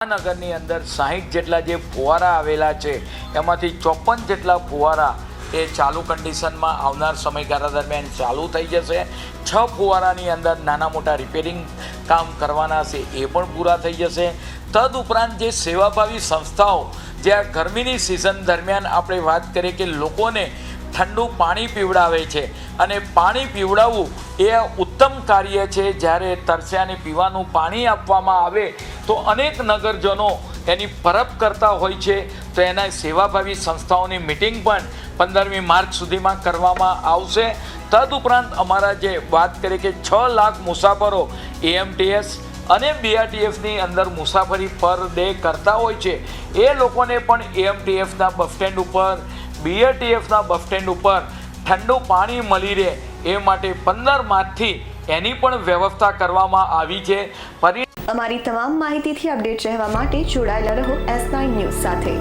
નગરની અંદર 60 જેટલા જે ફુવારા આવેલા છે એમાંથી 54 જેટલા ફુવારા એ ચાલુ કન્ડિશનમાં આવનાર સમયગાળા દરમિયાન ચાલુ થઈ જશે। 6 ફુવારાની અંદર નાના મોટા રિપેરિંગ કામ કરવાના છે એ પણ પૂરા થઈ જશે। તદુપરાંત જે સેવાભાવી સંસ્થાઓ જે આ ગરમીની સિઝન દરમિયાન આપણે વાત કરીએ કે લોકોને ઠંડુ પાણી પીવડાવે છે અને પાણી પીવડાવવું એ ઉત્તમ કાર્ય છે। જ્યારે તરસ્યાને પીવાનું પાણી આપવામાં આવે તો અનેક નગરજનો એની પરબ કરતા હોય છે। તો એના સેવાભાવી સંસ્થાઓની મિટિંગ પણ 15મી માર્ચ સુધીમાં કરવામાં આવશે। તદુપરાંત અમારા જે વાત કરીએ કે 6 લાખ મુસાફરો એએમટીએસ અને બીઆરટીએસની અંદર મુસાફરી પર ડે કરતા હોય છે એ લોકોને પણ એએમટીએસના બસ સ્ટેન્ડ ઉપર બીઆરટીએસના બસ સ્ટેન્ડ ઉપર ઠંડુ પાણી મળી રહે એ માટે 15 માર્ચથી એની પણ વ્યવસ્થા કરવામાં આવી છે। અમારી તમામ માહિતીથી અપડેટ રહેવા માટે જોડાયેલા રહો S9 ન્યૂઝ સાથે।